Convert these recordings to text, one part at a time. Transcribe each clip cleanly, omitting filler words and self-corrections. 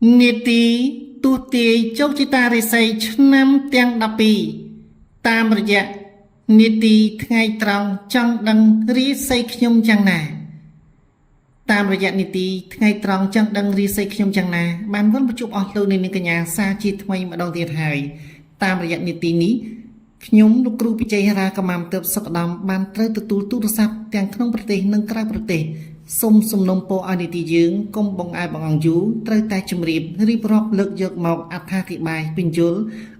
នីតិទូទាយជោគជតារិស័យឆ្នាំទាំង12តាមរយៈនីតិថ្ងៃត្រង់ចង់ដឹងរិស័យខ្ញុំយ៉ាងណាតាមរយៈនីតិថ្ងៃត្រង់ចង់ដឹងរិស័យខ្ញុំយ៉ាងណាបានវិលមកជួបអស់លោកនាងកញ្ញាសាជាថ្មីម្ដងទៀតហើយតាមរយៈនីតិនេះខ្ញុំលោកគ្រូពិជ័យរាកម្មាទើបសុខដំបានត្រូវទទួលទូរស័ព្ទទាំងក្នុងប្រទេសនិងក្រៅប្រទេសសូមសំណូមពរឲ្យនីតិយើងកុំបង្អែបង្អង់យូរត្រូវតែជម្រាបរៀបរាប់លើកយកមកអត្ថាធិប្បាយបញ្យល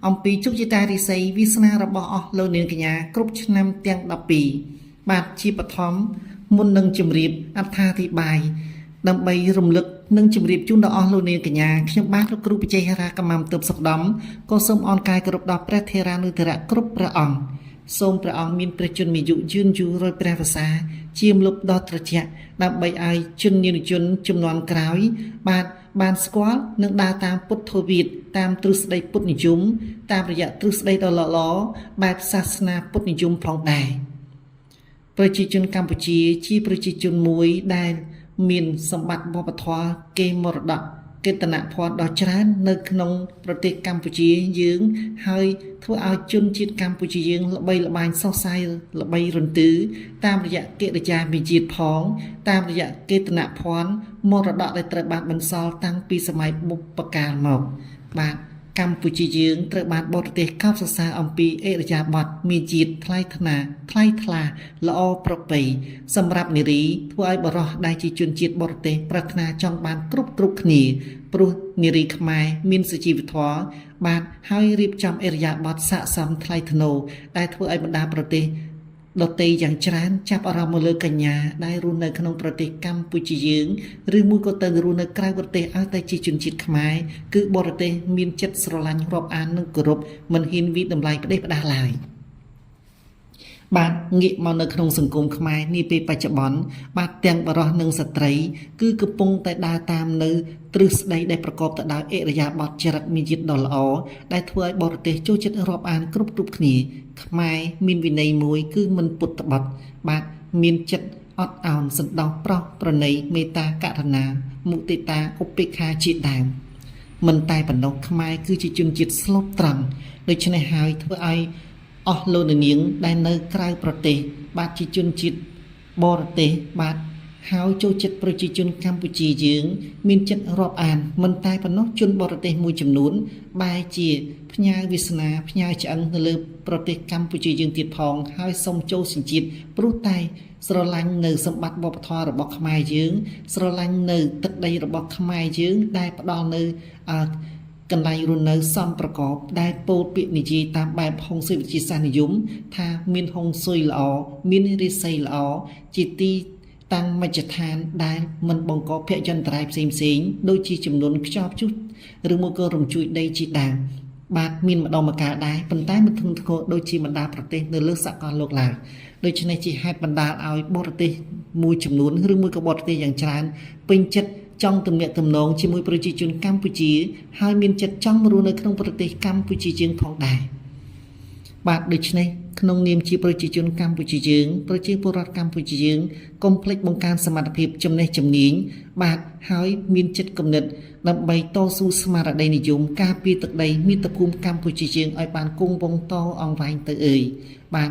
អំពីជោគជតារិស័យវាសនារបស់អស់លោកនាងកញ្ញាគ្រប់ឆ្នាំទាំង12បាទជាបឋមមុននឹងជម្រាបអត្ថាធិប្បាយដើម្បីរំលឹកនិងជម្រាបជូនដល់អស់លោកនាងកញ្ញាខ្ញុំបាទលោកគ្រូពិជ័យរាកម្មាទើបសុខដំក៏សូមអរកាយគោរពដល់ព្រះថេរានុថេរៈគ្រប់ព្រះអង្គសូមព្រះអង្គមានព្រះជន្មាយុយឺនយូររយព្រះវស្សាជាមលុបដល់ត្រជាក់ដើម្បីឲ្យជនញាតិជនជំនាន់ក្រោយបានស្គាល់និងដើរតាមពុទ្ធវិទ្យាតាមទ្រឹស្ដីពុទ្ធនិយមតាមរយៈទ្រឹស្ដីដ៏ល្អបែបសាសនាពុទ្ធនិយមផងដែរប្រជាជនកម្ពុជាជាប្រជាជនមួយដែលមានសម្បត្តិវប្បធម៌កេរមរតកកេតនភ័ណ្ឌដ៏ច្រើននៅក្នុងប្រទេសកម្ពុជាយើងហើយធ្វើឲ្យជនជាតិកម្ពុជាយើងល្បីល្បាញសរសៃល្បីរន្ទឺតាមរយៈកិរិយាវិជាតិផងតាមរយៈកេតនភ័ណ្ឌមរតកដែលត្រូវបានបន្សល់តាំងពីសម័យបុព្វកាលមកបាទកម្ពុជាយើងត្រូវបានបរទេសកោតសរសើរអំពីអរិយាបថមានជាតិថ្លៃថ្លាល្អប្រពៃសម្រាប់នារីធ្វើឲ្យបរិសុទ្ធដែលជាជនជាតិបរទេសប្រាថ្នាចង់បានគ្រប់គ្នាព្រោះនារីខ្មែរមានសុជីវធម៌បាទហើយរៀបចំអរិយាបថស័ក្តិសមថ្លៃថ្នូរដែលធ្វើឲ្យបណ្ដាប្រទេសដទៃយ៉ាងច្រើនចាប់អារម្មណ៍មកលើកញ្ញាដែលរស់នៅក្នុងប្រទេសកម្ពុជាយើងឬមួយក៏ទៅរស់នៅក្រៅប្រទេសឲ្យតែជាជនជាតិខ្មែរគឺបរទេសមានចិត្តស្រឡាញ់រាប់អាននិងគោរពមិនហ៊ានវិតម្លៃផ្ដេសផ្ដាសឡើយបាទងាកមកនៅក្នុងសង្គមខ្មែរនាពេលបច្ចុប្បន្នបាទទាំងបរិសុទ្ធនិងស្ត្រីគឺកំពុងតែដើរតាមនៅទ្រឹស្ដីដែលប្រកបទៅដោយអរិយាបថចរិតមានជាតិដ៏ល្អដែលធ្វើឲ្យបរទេសចូលចិត្តរាប់អានគ្រប់គ្នាខ្មែរមានវិន័យមួយគឺមិនពុតត្បិតបាទមានចិត្តអត់ឱនសន្តោសប្រោសប្រណីមេត្តាករុណាមុទិតាឧបេក្ខាជាដើមមិនតែប៉ុណ្ណោះខ្មែរគឺជាជនជាតិស្លូតត្រង់ដូច្នេះហើយធ្វើឲ្យអស់លោកនាងដែលនៅក្រៅប្រទេសបាទជាជនជាតិបរទេសបាទហើយចូលចិត្តប្រជាជនកម្ពុជាយើងមានចិត្តរាប់អានមិនតែប៉ុណ្ណោះជនបរទេសមួយចំនួនបែរជាផ្ញើវាសនាផ្ញើឆ្អឹងទៅលើប្រទេសកម្ពុជាយើងទៀតផងហើយសូមចូលសញ្ជាតិព្រោះតែស្រឡាញ់នៅសម្បត្តិវប្បធម៌របស់ខ្មែរយើងស្រឡាញ់នៅទឹកដីរបស់ខ្មែរយើងដែលផ្ដល់នៅកន្លែងរស់នៅសំប្រកបដែលពោលពាក្យនិយាយតាមបែបហុងស៊ុយវិទ្យាសាស្ត្រនិយមថាមានហុងស៊ុយល្អមានរិស័យល្អជាទីតាំងមជ្ឈដ្ឋានដែលមិនបង្កភយន្តរាយផ្សេងដូចជាចំនួនខ្ចប់ជុះឬមួយក៏រំជួយដីជាដើមបាទមានម្ដងម្កាលដែរប៉ុន្តែមិនធំធ្ងរដូចជាបណ្ដាប្រទេសនៅលើសកលលោកឡើយដូច្នេះជាហេតុបណ្ដាលឲ្យបរទេសមួយចំនួនឬមួយក៏បរទេសយ៉ាងច្រើនពេញចិត្តចង់ទំនាក់ទំនងជាមួយប្រជាជនកម្ពុជាហើយមានចិត្តចង់រស់នៅក្នុងប្រទេសកម្ពុជាយើងផងដែរបាទដូច្នេះក្នុងនាមជាប្រជាជនកម្ពុជាយើងប្រជាពលរដ្ឋកម្ពុជាយើងកុំភ្លេចបង្កើនសមត្ថភាពចំណេះជំនាញបាទហើយមានចិត្តគំនិតដើម្បីតស៊ូស្មារតីនិយមការពារទឹកដីមាតុភូមិកម្ពុជាយើងឲ្យបានគង់វង្សតអង្វែងទៅបាទ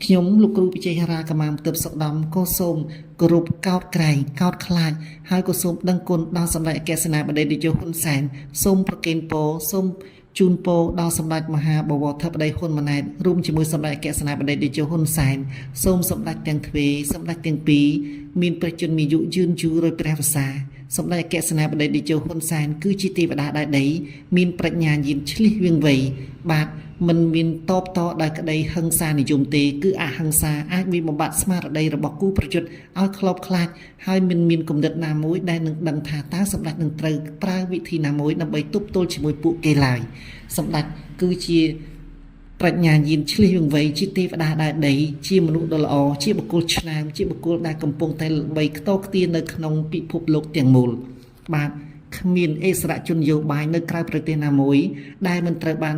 ខ្ញុំលោកគ្រូពិជ័យរាកម្មាទើបសុខដំក៏សូមគោរពកោតក្រែងកោតខ្លាចហើយក៏សូមដឹងគុណដល់សម្ដេចអគ្គសេនាបតីតេជោហ៊ុនសែនសូមប្រគេនពរសូមជូនពរដល់សម្ដេចមហាបវរធិបតីហ៊ុនម៉ាណែតរួមជាមួយសម្ដេចអគ្គសេនាបតីតេជោហ៊ុនសែនសូមសម្ដេចទាំងទ្វេសម្ដេចទាំងពីរមានព្រះជន្មាយុយឺនយូររយព្រះវស្សាសម្ដេចអគ្គសេនាបតីតេជោហ៊ុនសែនគឺជាទេវតាដែលដីមានប្រាជ្ញាញាណឆ្លៀសវាងវៃបាទមិនមានតបតដោយក្តីហិង្សានិយមទេគឺអហិង្សាអាចវាបំបត្តិស្មារតីរបស់គូប្រយុទ្ធឲ្យខ្លោបខ្លាចហើយមិនមានគំនិតណាមួយដែលនឹងដឹងថាតើសម្ដេចនឹងត្រូវប្រើវិធីណាមួយដើម្បីទប់ទល់ជាមួយពួកគេឡើយសម្ដេចគឺជាប្រាជ្ញាញាណឆ្លៀសវាងវៃជាទេវតាដែលដីជាមនុស្សដ៏ល្អជាបុគ្គលឆ្នើមជាបុគ្គលដែលកំពុងតែល្បីខ្ទរខ្ទារនៅក្នុងពិភពលោកទាំងមូលបាទគ្មានអិសរាជជននយោបាយនៅក្រៅប្រទេសណាមួយដែលមិនត្រូវបាន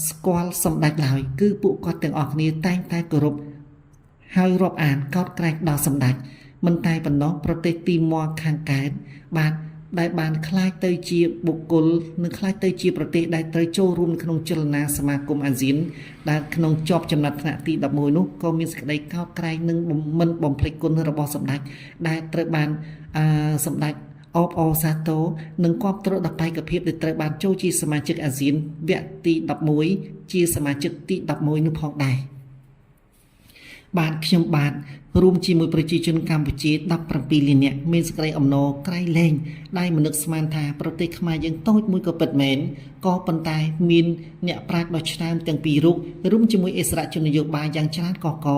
ស្គាល់សម្ដេចឡើយគឺពួកគាត់ទាំងអស់គ្នាតែងតែគោរពហើយរាប់អានកោតក្រែងដល់សម្ដេចមិនតែប៉ុណ្ណោះប្រទេសទីម័រខាងកើតបាទ ដែលបានខ្លាចទៅជាបុគ្គលនិងខ្លាចទៅជាប្រទេសដែលត្រូវចូលរួមក្នុងចលនាសមាគមអាស៊ានដែលក្នុងជាប់ចំណាត់ថ្នាក់ទី11នោះក៏មានសេចក្តីកោតក្រែងនិងមិនបំភ្លេចគុណរបស់សម្ដេចដែលត្រូវបានសម្ដេចអបអរសាទរនិងគាប់ទ្រដល់បេក្ខភាពដែលត្រូវបានចូលជាសមាជិកអាស៊ានវគ្គទី11ជាសមាជិកទី11នោះផងដែរបាទខ្ញុំបាទរួមជាមួយប្រជាជនកម្ពុជា17លាននាក់មានសេចក្តីអំណរក្រៃលែងដែលមិននឹកស្មានថាប្រទេសខ្មែរយើងតូចមួយក៏ពិតមែនក៏ប៉ុន្តែមានអ្នកប្រាជ្ញដ៏ឆ្នើមទាំងពីររូបរួមជាមួយអិសរាជជននយោបាយយ៉ាងច្រើនកក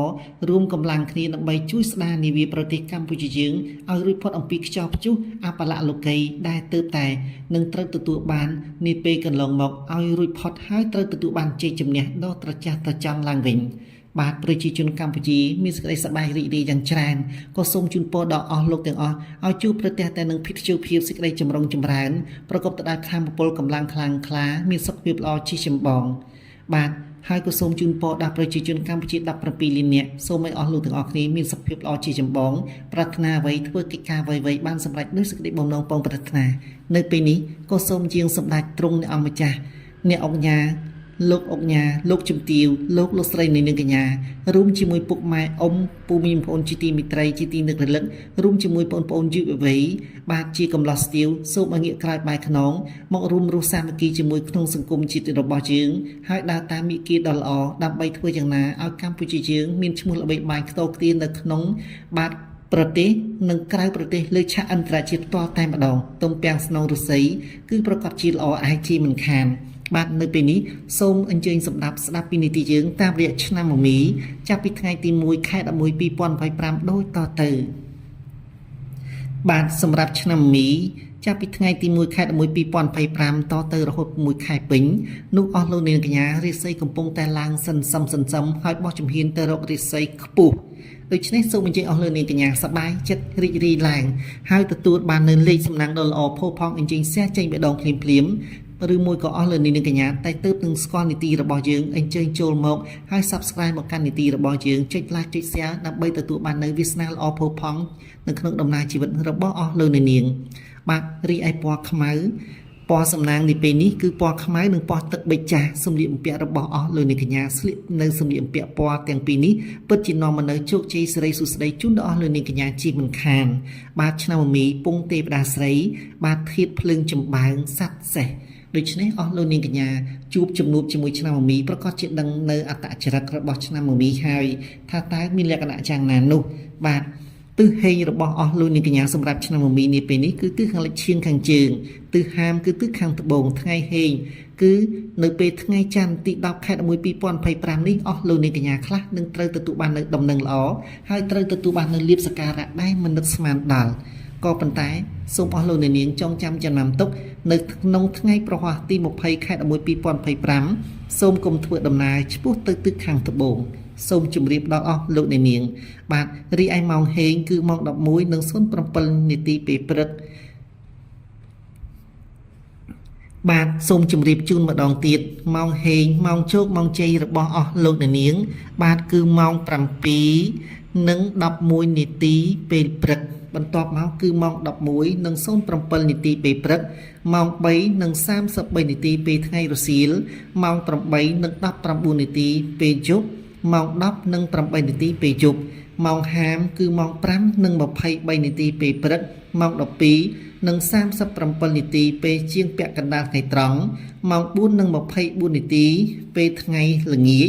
រួមកម្លាំងគ្នាដើម្បីជួយស្ដារនាវាប្រទេសកម្ពុជាយើងឲ្យរួចផុតអំពីខ្យល់ព្យុះអបលៈលោកីដែលទើបតែនឹងត្រូវទទួលបាននាពេលកន្លងមកឲ្យរួចផុតហើយត្រូវទទួលបានជ័យជំនះដ៏ត្រចះត្រចង់ឡើងវិញបាទប្រជាជនកម្ពុជាមានសេចក្តីសប្បាយរីករាយយ៉ាងច្រើនក៏សូមជូនពរដល់អស់លោកទាំងអស់ឲ្យជួបប្រទះតែនឹងភាពជោគជ័យសេចក្តីចម្រុងចម្រើនប្រកបទៅដោយធម៌ពលកម្លាំងខ្លាំងក្លាមានសុខភាពល្អជាចម្បងបាទហើយក៏សូមជូនពរដល់ប្រជាជនកម្ពុជា17លាននាក់សូមឲ្យអស់លោកទាំងអស់គ្នាមានសុខភាពល្អជាចម្បងប្រាថ្នាអ្វីធ្វើកិច្ចការអ្វីៗបានសម្រេចដោយសេចក្តីបំណងពងប្រាថ្នានៅពេលនេះក៏សូមជាងសម្ដេចទ្រង់អ្នកអង្គម្ចាស់អ្នកអង្គញាលោកអុកញ៉ាលោកជំទាវលោកស្រីនៃនាងកញ្ញារួមជាមួយពុកម៉ែអ៊ំពូមីងប្អូនជាទីមិត្តជាទីនឹករលឹករួមជាមួយបងប្អូនយុវវ័យបាទជាកំឡោះស្ទាវសូមឲ្យងាកក្រោយបែរខ្នងមករួមរស់សាមគ្គីជាមួយក្នុងសង្គមជាតិរបស់យើងហើយដើរតាមមាគ៌ាដ៏ល្អដើម្បីធ្វើយ៉ាងណាឲ្យកម្ពុជាយើងមានឈ្មោះល្បីល្បាញខ្ទរខ្ទាននៅក្នុងបាទប្រទេសនិងក្រៅប្រទេសលើឆាកអន្តរជាតិផ្ទាល់តែម្ដងទំពាំងស្នងរុស្ស៊ីគឺប្រកាសជាល្អអាយជាមិនខានបាទនៅពេលនេះសូមអញ្ជើញស្ដាប់ពីនីតិយើងតាមរយៈឆ្នាំមមីចាប់ពីថ្ងៃទី1ខែ11 2025ដូចតទៅបាទសម្រាប់ឆ្នាំមមីចាប់ពីថ្ងៃទី1ខែ11 2025តទៅរហូត1ខែពេញនោះអស់លោកនាងកញ្ញារាសីកំពុងតែឡើងសន្សំហើយបោះជំហានទៅរករាសីខ្ពស់ដូច្នេះសូមអញ្ជើញអស់លោកនាងកញ្ញាសប្បាយចិត្តរីករាយឡើងហើយទទួលបាននូវលេខសំណាងដ៏ល្អផូរផង់អញ្ជើញแชร์ចេញបេះដូងភ្លាមឬមួយក៏អស់លោកនាងកញ្ញាតែទើបនឹងស្គាល់នីតិរបស់យើងអញ្ជើញចូលមកហើយ Subscribe មកកាន់នីតិរបស់យើងចុច Like ចុច Share ដើម្បីទទួលបាននូវវាសនាល្អផូរផង់នៅក្នុងដំណើរជីវិតរបស់អស់លោកនាងបាទរីឯពណ៌ខ្មៅពណ៌សំណាងនេះពេលនេះគឺពណ៌ខ្មៅនិងពណ៌ទឹកប៊ិចចាស់សម្លៀកបំពាក់របស់អស់លោកនាងកញ្ញាស្លៀកនៅសម្លៀកបំពាក់ពណ៌ទាំងពីរនេះពិតជានាំមកនូវជោគជ័យសិរីសួស្តីជូនដល់អស់លោកនាងកញ្ញាជាមិនខានបាទឆ្នាំមីពងទេវតាស្រីបាទធាតុភ្លើងចម្បាំងស័ក្តិសេះដូច្នេះអស់លោកនាងកញ្ញាជួបជំនួបជាមួយឆ្នាំមមីប្រកាសជាដឹងនៅអត្តចរិតរបស់ឆ្នាំមមីហើយថាតើមានលក្ខណៈយ៉ាងណានោះបាទទិសហេងរបស់អស់លោកនាងកញ្ញាសម្រាប់ឆ្នាំមមីនេះពេលនេះគឺទិសខាងលិចឈៀងខាងជើងទិសហាមគឺទិសខាងត្បូងថ្ងៃហេងគឺនៅពេលថ្ងៃច័ន្ទទី10ខែ11 2025នេះអស់លោកនាងកញ្ញាខ្លះនឹងត្រូវទទួលបាននៅដំណឹងល្អហើយត្រូវទទួលបាននៅលៀបសក្ការៈដែលមិននឹកស្មានដល់ក៏ប៉ុន្តែសូមអស់លោកនាងចងចាំចំណាំទុកនៅក្នុងថ្ងៃប្រហ័សទី20ខែ11 2025សូមកុំធ្វើដំណើរឆ្ពោះទៅទិសខាងត្បូងសូមជម្រាបដល់អស់លោកនាងបាទរីឯម៉ោងហេងគឺម៉ោង11:07នាទីពេលព្រឹកបាទសូមជម្រាបជូនម្ដងទៀតម៉ោងហេងម៉ោងជោគម៉ោងជ័យរបស់អស់លោកនាងបាទគឺម៉ោង7:11នាទីពេលព្រឹកបន្ទាប់មកគឺម៉ោង11:07នាទីពេលព្រឹកម៉ោង3:33នាទីពេលថ្ងៃរសៀលម៉ោង8:19នាទីពេលយប់ម៉ោង10:08នាទីពេលយប់ម៉ោងហាមគឺម៉ោង5:23នាទីពេលព្រឹកម៉ោង12:37នាទីពេលជាងពាក់កណ្ដាលថ្ងៃត្រង់ម៉ោង4:24នាទីពេលថ្ងៃល្ងាច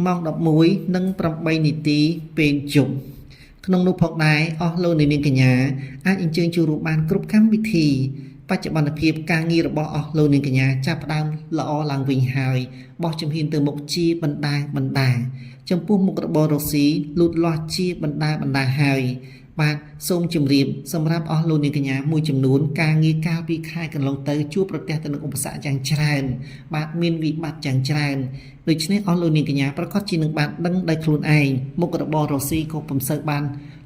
ម៉ោង11:08នាទីពេលយប់ក្នុងនោះផងដែរអស់លោកនាងកញ្ញាអាចអញ្ជើញចូលរួមបានគ្រប់កម្មវិធីបច្ចុប្បន្នភាពការងាររបស់អស់លោកនាងកញ្ញាចាប់ផ្ដើមល្អឡើងវិញហើយបោះជំហានទៅមុខជាបណ្ដាចំពោះមុខរបររកស៊ីលូតលាស់ជាបណ្ដាហើយបាទសូមជម្រាបសម្រាប់អស់លោកនាងកញ្ញាមួយចំនួនការងារកាលពីខែកន្លងទៅជួបប្រទះទៅនឹងឧបសគ្គយ៉ាងច្រើនបាទមានវិបត្តិយ៉ាងច្រើន ដូច្នេះអស់លោកនាងកញ្ញាប្រកាសជានឹងបានដឹងដោយខ្លួនឯងមុខរបររកស៊ីក៏ពុំសូវបាន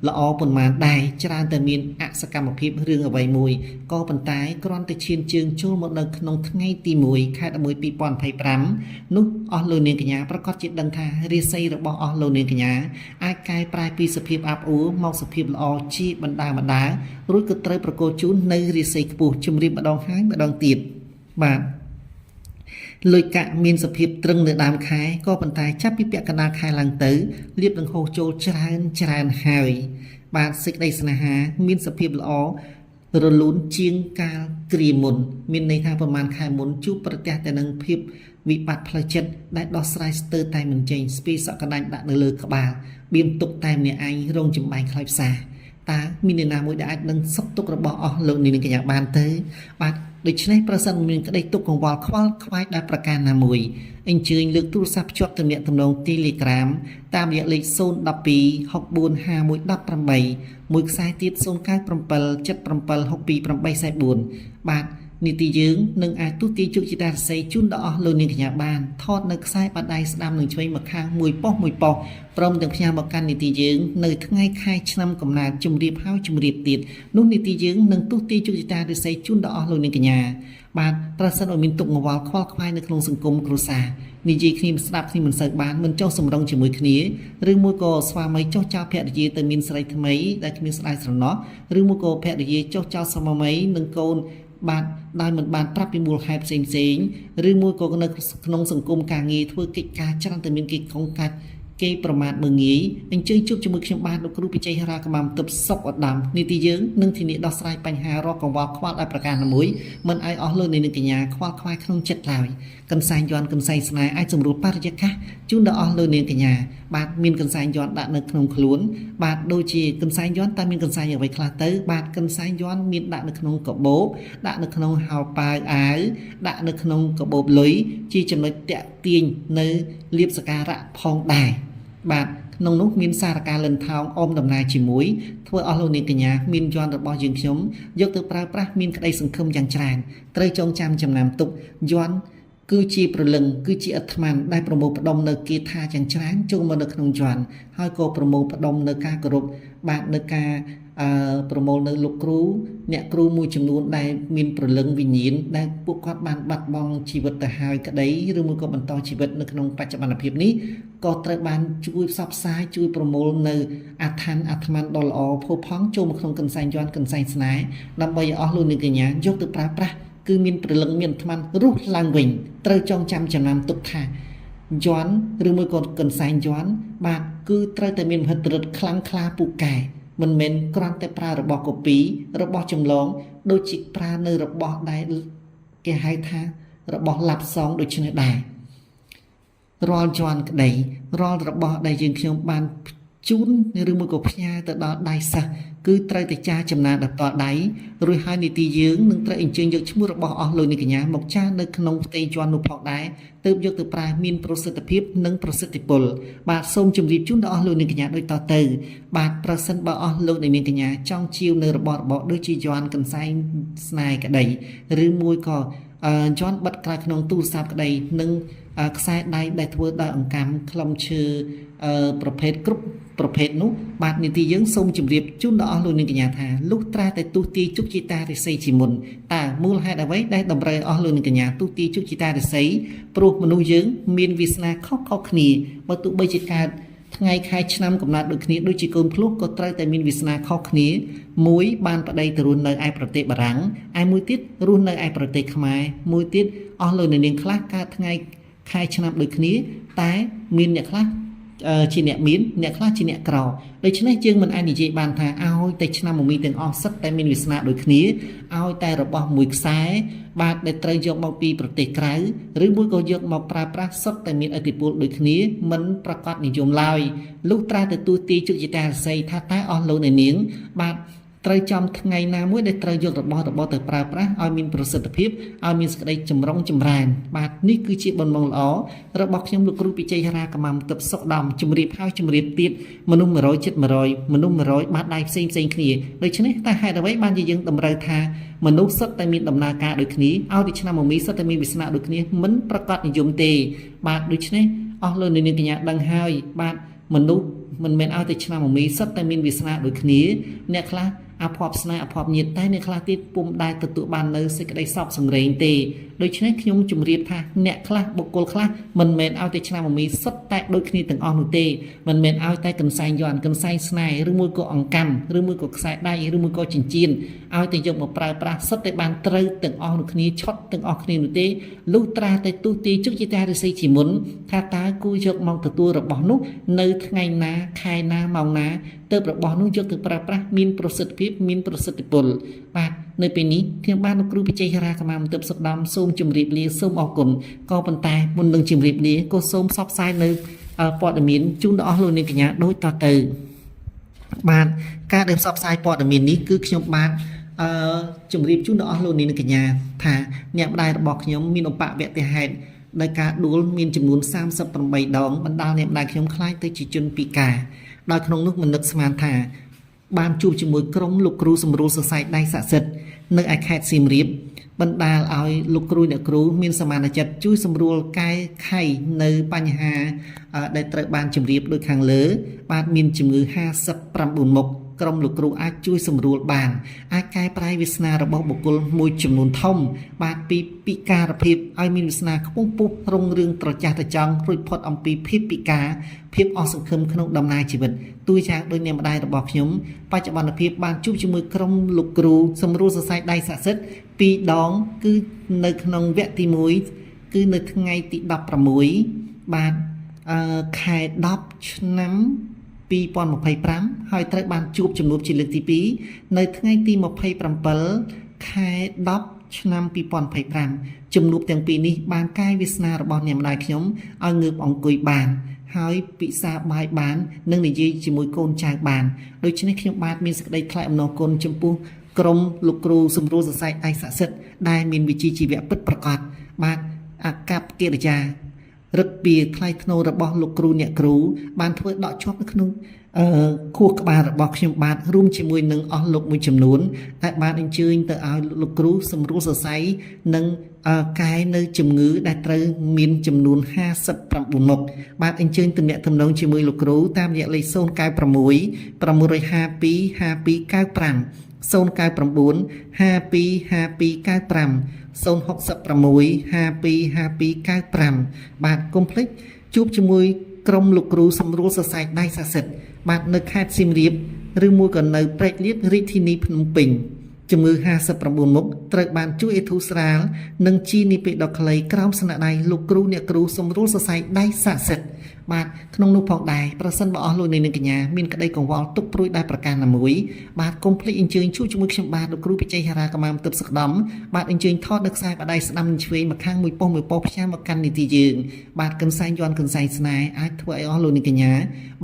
ល្អប៉ុន្មានដែរច្រើនតែមានអសកម្មភាពរឿងអ្វីមួយក៏ប៉ុន្តែគ្រាន់តែឈានជើងចូលមកនៅក្នុងថ្ងៃទី1ខែ11 2025នោះអស់លោកនាងកញ្ញាប្រកាសជាដឹងថារាសីរបស់អស់លោកនាងកញ្ញាអាចកែប្រែពីសភាពអាប់អួរមកសភាពល្អជាបណ្ដារួចក៏ត្រូវប្រកល់ជូននៅរាសីខ្ពស់ជំរាបម្ដងហើយម្ដងទៀតបាទលុយកាក់មានសភាពត្រឹងនៅដើមខែក៏ប៉ុន្តែចាប់ពីពាក់កណ្ដាលខែឡើងទៅលៀបនឹងហូរចូលច្រើនហើយបាទសេចក្តីស្នេហាមានសភាពល្អរលូនជាងកាលគ្រាមុនមានន័យថាប្រហែលខែមុនជួបប្រទះតែនឹងភាពវិបត្តិផ្លូវចិត្តដែលដោះស្រាយស្ទើរតែមិនចេញស្ពីសក់កណ្ដាច់ដាក់នៅលើក្បាលបៀមទុកតែម្នាក់ឯងរងចំបែងខ្លោចផ្សាតើមានអ្នកណាមួយដែលអាចនឹងសុខទុក្ខរបស់អស់លោកនាងកញ្ញាបានទេបាទដូច្នេះប្រសិនមានក្តីទុក្ខកង្វល់ខ្វល់ខ្វាយដោយប្រការណាមួយអញ្ជើញលើកទូរស័ព្ទភ្ជាប់ទំនាក់ទំនង Telegram តាមរយៈលេខ012 645118មួយខ្សែទៀត097 77 62844បាទនីតិយើងនឹងអាចទូទាញជោគជតារាសីជូនដល់អស់លោកនាងកញ្ញាបានថតនៅខ្សែបាតដៃស្ដាំនឹងឆ្វេងមកខាងមួយប៉ុស្ព្រមទាំងផ្ញើមកកាន់នីតិយើងនៅថ្ងៃខែឆ្នាំកំណើតជំរាបហើយជំរាបទៀតនោះនីតិយើងនឹងទូទាញជោគជតារាសីជូនដល់អស់លោកនាងកញ្ញាបាទប្រសិនបើមានទុកកង្វល់ខ្វល់ខ្វាយនៅក្នុងសង្គមគ្រួសារនិយាយគ្នាស្ដាប់គ្នាមិនសូវបានមិនចុះសម្រុងជាមួយគ្នាឬមួយក៏ស្វាមីចុះចោលភរិយាទៅមានស្រីថ្មីដែលគ្មានស្ដាយស្រណោះឬមួយក៏ភរិយាចុះចោលស្វាមីនឹងកូនបាទដោយមិនបានប្រាប់ពីមូលហេតុផ្សេងឬមួយក៏នៅក្នុងសង្គមការងារធ្វើកិច្ចការច្រើនតែមានគេកងកាច់គេប្រមាថមើងងាយអញ្ជើញជួបជាមួយខ្ញុំបាទលោកគ្រូបច្ចេកហារ៉ាកម្ពុជាទិបសុកឧត្តមនីតិយើងនឹងធានាដោះស្រាយបញ្ហារកកង្វល់ខ្វល់ដោយប្រការណាមួយមិនឲ្យអស់លោកនាងកញ្ញាខ្វល់ខ្វាយក្នុងចិត្តឡើយកន្សែងយន្តកន្សែងស្នេហ៍អាចសម្រួលបរិយាកាសជូនដល់អស់លោកនាងកញ្ញាបាទមានកន្សែងយន្តដាក់នៅក្នុងខ្លួនបាទដូចជាកន្សែងយន្តតែមានកន្សែងអ្វីខ្លះទៅបាទកន្សែងយន្តមានដាក់នៅក្នុងកាបូបដាក់នៅក្នុងហោប៉ាវអាវដាក់នៅក្នុងកាបូបលុយជាចំណុចតាក់ទាញនៅលៀបសក្ការៈផងដែរបាទក្នុងនោះមានសារការលិនថោងអមដំណើរជាមួយធ្វើអស់លោកនាងកញ្ញាមានយន្តរបស់យើងខ្ញុំយកទៅប្រើប្រាស់មានក្តីសង្ឃឹមយ៉ាងច្រើនត្រូវចងចាំចំណាំទុកយន្តគឺជាព្រលឹងគឺជាអាត្មានដែលប្រមូលផ្ដុំនៅគេថាយ៉ាងច្រើនចូលមកនៅក្នុងយន្តហើយក៏ប្រមូលផ្ដុំនៅការគោរពបាទនៅការប្រមូលនៅលោកគ្រូអ្នកគ្រូមួយចំនួនដែលមានព្រលឹងវិញ្ញាណដែលពួកគាត់បានបាត់បង់ជីវិតទៅហើយក្តីឬមួយក៏បន្តជីវិតនៅក្នុងបច្ចុប្បន្នភាពនេះក៏ត្រូវបានជួយផ្សព្វផ្សាយជួយប្រមូលនៅអាត្មានដ៏ល្អផូរផង់ចូលមកក្នុងកន្សែងយន្តកន្សែងស្នេហ៍ដើម្បីឲ្យអស់លោកនាងកញ្ញាយកទៅប្រើប្រាស់គឺមានព្រលឹងមានអាត្មានរស់ឡើងវិញត្រូវចងចាំចំណាំទុកថាយន្តឬមួយក៏កន្សែងយន្តបាទគឺត្រូវតែមានមហិទ្ធិឫទ្ធិខ្លាំងក្លាពូកែមិនមែនគ្រាន់តែប្រើរបស់កូពីរបស់ចម្លងដូចជាប្រើនៅរបស់ដែលគេហៅថារបស់ឡាប់សងដូចនេះដែររាល់យន្តក្តីរាល់របស់ដែលយើងខ្ញុំបានជូនឬមួយក៏ផ្ញើទៅដល់ដៃសិស្សគឺត្រូវតែចារចំណានដល់តដៃរួចហើយនីតិយើងនឹងត្រូវអញ្ជើញយកឈ្មោះរបស់អស់លោកនាងកញ្ញាមកចារនៅក្នុងផ្ទៃយន្តនោះផងដែរទើបយកទៅប្រើមានប្រសិទ្ធភាពនិងប្រសិទ្ធពលបាទសូមជម្រាបជូនដល់អស់លោកនាងកញ្ញាដូចតទៅបាទប្រសិនបើអស់លោកនាងកញ្ញាចង់ជាវនៅរបស់ដូចជាយន្តកន្សែងស្នេហ៍ក្តីឬមួយក៏យន្តបិទក្រៅក្នុងទូរស័ព្ទក្តីនិងខ្សែដៃដែលធ្វើដោយអង្កាំខ្លឹមឈើប្រភេទគ្រប់ប្រភេទនោះបាទនីតិយើងសូមជម្រាបជូនដល់អស់លោកនាងកញ្ញាថាលុះត្រាតែទូទាយជោគជតារិស័យជាមុនតើមូលហេតុអ្វីដែលតម្រូវអស់លោកនាងកញ្ញាទូទាយជោគជតារិស័យព្រោះមនុស្សយើងមានវាសនាខុសៗគ្នាបើទោះបីជាកើតថ្ងៃខែឆ្នាំកំណត់ដូចគ្នាដូចជាកូនភ្លោះក៏ត្រូវតែមានវាសនាខុសគ្នាមួយបានប្តីទៅរស់នៅឯប្រទេសបារាំងឯមួយទៀតរស់នៅឯប្រទេសខ្មែរមួយទៀតអស់លោកនាងខ្លះកើតថ្ងៃខែឆ្នាំដូចគ្នាតែមានអ្នកខ្លះជាអ្នកមានអ្នកខ្លះជាអ្នកក្រដូច្នេះយើងមិនអាចនិយាយបានថាឲ្យតែឆ្នាំមមីទាំងអស់សិតតែមានវាសនាដូចគ្នាឲ្យតែរបស់មួយខ្សែបាទដែលត្រូវយកមកពីប្រទេសក្រៅឬមួយក៏យកមកប្រើប្រាស់សុទ្ធតែមានឥទ្ធិពលដូចគ្នាមិនប្រកាសនិយមឡើយលុះត្រាតែទូទាយជោគជតារិស័យថាតើអស់លោកនាងបាទ ត្រូវចំថ្ងៃណាមួយដែលត្រូវយករបស់ទៅប្រើប្រាស់ឲ្យមានប្រសិទ្ធភាពឲ្យមានសេចក្តីចម្រុងចម្រើនបាទនេះគឺជាបំណងល្អរបស់ខ្ញុំលោកគ្រូពិជ័យហរាកម្មាទិបសុខដំជំរាបហើយជំរាបទៀតមនុស្ស100ចិត្ត100មនុស្ស100បាត់ដៃផ្សេងគ្នាដូច្នេះតើហេតុអ្វីបានជាយើងតម្រូវថាមនុស្សសុទ្ធតែមានដំណើរការដូចគ្នាឲ្យតែឆ្នាំមីសុទ្ធតែមានវាសនាដូចគ្នាមិនប្រកបនិយមទេបាទដូច្នេះអស់លោកនាងកញ្ញាដឹងហើយបាទមនុស្សមិនមែនឲ្យតែឆ្នាំមីសុទ្ធតែមានវាសនាដូចគ្នាអ្នកខ្លះអភ័ព្វស្នេហ៍អភ័ព្វញាតិតែអ្នកខ្លះទៀតពុំដែលទទួលបាននៅសេចក្តីសោកសង្រេងទេដូច្នេះខ្ញុំជម្រាបថាអ្នកខ្លះបុគ្គលខ្លះមិនមែនឲ្យតែឆ្នាំមីសុទ្ធតែដូចគ្នាទាំងអស់នោះទេមិនមែនឲ្យតែកន្សែងយ័ន្តកន្សែងស្នេហ៍ឬមួយក៏អង្កាំឬមួយក៏ខ្សែដៃឬមួយក៏ចិញ្ចៀនឲ្យតែយកមកប្រើប្រាស់សុទ្ធតែបានត្រូវទាំងអស់នោះគ្នាឆត់ទាំងអស់គ្នានោះទេលុះត្រាតែទូទីជុកជាតារិស័យជាមុនថាតើគូយកមកទទួលរបស់នោះនៅថ្ងៃណាខែណាម៉ោងណាទៅរបស់នោះយកទៅប្រើប្រាស់មានប្រសិទ្ធភាពមានប្រសិទ្ធពលបាទនៅពេលនេះខ្ញុំបានលោកគ្រូពិជ័យហរាកម្មាទិបសុខដំសូមជម្រាបលាសូមអរគុណក៏ប៉ុន្តែមុននឹងជម្រាបលាក៏សូមផ្សព្វផ្សាយនៅព័ត៌មានជូនដល់អស់លោកអ្នកកញ្ញាដូចតទៅបាទការដែលផ្សព្វផ្សាយព័ត៌មាននេះគឺខ្ញុំបានជម្រាបជូនដល់អស់លោកអ្នកកញ្ញាថាអ្នកម្ដាយរបស់ខ្ញុំមានឧបវត្តិហេតុដោយការដួលមានចំនួន38ដងបណ្ដាលអ្នកម្ដាយខ្ញុំខ្លាចទៅជាជនពិការដោយក្នុងនោះមិននឹកស្មានថាបានជួបជាមួយក្រុមលោកគ្រូសម្រួលសរសៃដៃស័ក្តិសិទ្ធិនៅឯខេត្តសៀមរាបបណ្ដាលឲ្យលោកគ្រូអ្នកគ្រូមានសមានចិត្តជួយសម្រួលកែខៃនៅបញ្ហាដែលត្រូវបានជម្រាបដូចខាងលើបាទមានជំងឺ59មុខក្រុមលោកគ្រូអាចជួយសម្រួលបានអាចកែប្រែវាសនារបស់បុគ្គលមួយចំនួនធំបាទពីពិការភាពឲ្យមានវាសនាខ្ពង់ពុះរុងរឿងត្រចះត្រចង់រួចផុតអំពីភាពពិការភាពអស់សង្ឃឹមក្នុងដំណើរជីវិតទូយ៉ាងដោយអ្នកម្ដាយរបស់ខ្ញុំបច្ចុប្បន្នភាពបានជួបជាមួយក្រុមលោកគ្រូសម្រួលសរសៃដៃស័ក្តិសិទ្ធិ2ដងគឺនៅក្នុងវគ្គទី1គឺនៅថ្ងៃទី16បាទខែ10ឆ្នាំ2025ហើយត្រូវបានជួបជំនួបជាលើកទី2នៅថ្ងៃទី27ខែ10ឆ្នាំ2025ជំនួបទាំងពីរនេះបានកែវាសនារបស់អ្នកម្ដាយខ្ញុំឲ្យងើបអង្គុយបានហើយពិសាបាយបាននិងនិយាយជាមួយកូនចៅបានដូច្នេះខ្ញុំបាទមានសេចក្តីថ្លែងអំណរគុណចំពោះក្រុមលោកគ្រូសម្រួលសរសៃដៃស័ក្តិសិទ្ធិដែលមានវិជ្ជាជីវៈពិតប្រាកដបាទអាកប្បកិរិយារឹកពីថ្លៃថ្នូររបស់លោកគ្រូអ្នកគ្រូបានធ្វើដកជាប់នៅក្នុងខួរក្បាលរបស់ខ្ញុំបាទរួមជាមួយនឹងអស់លោកមួយចំនួនដែលបានអញ្ជើញទៅឲ្យលោកគ្រូសម្រួលសរសៃនិងកែនៅជំងឺដែលត្រូវមានចំនួន59មុខបាទអញ្ជើញទំនាក់ទំនងជាមួយលោកគ្រូតាមរយៈលេខ096 652 5295 099 525295 066 525295បាទកុំភ្លេចជួបជាមួយក្រុមលោកគ្រូសម្រួលសរសៃដៃស័ក្តិសិទ្ធិបាទនៅខេត្តសៀមរាបឬមួយក៏នៅព្រែកលៀបរាជធានីភ្នំពេញជំងឺ59មុខត្រូវបានជួយឲ្យធូរស្រាលនិងជីនីពេដកក្លីក្រោមស្នាដៃលោកគ្រូអ្នកគ្រូសម្រួលសរសៃដៃស័ក្តិសិទ្ធិបាទក្នុងនោះផងដែរប្រសិនបើអស់លោកនាងកញ្ញាមានក្តីកង្វល់ទុកព្រួយដោយប្រការណាមួយបាទកុំភ្លេចអញ្ជើញជួបជាមួយខ្ញុំបាទលោកគ្រូពិជ័យហរាកម្មាទិបសុខដំបាទអញ្ជើញថតនៅខ្សែបដៃស្ដាំនិងឆ្វេងម្ខាងមួយប៉ុស្តិ៍ផ្សាយមកកាន់នីតិយើងបាទកន្សែងយ័ន្តកន្សែងស្នេហ៍អាចធ្វើឲ្យអស់លោកនាងកញ្ញា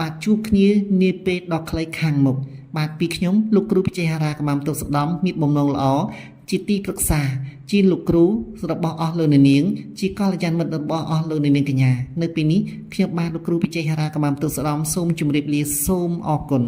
បាទជួបគ្នានាពេលដ៏ខ្លីខាងមុខបាទពីខ្ញុំលោកគ្រូពិជ័យហរាកម្មាទិបសុខដំមានបំណងល្អជាទីប្រឹក្សាជាលោកគ្រូរបស់អស់លោកនាងជាកល្យានមិត្តរបស់អស់លោកនាងកញ្ញានៅពេលនេះខ្ញុំបាទលោកគ្រូពិជ័យហរាកម្មាទិបសុខដំសូមជម្រាបលាសូមអរគុណ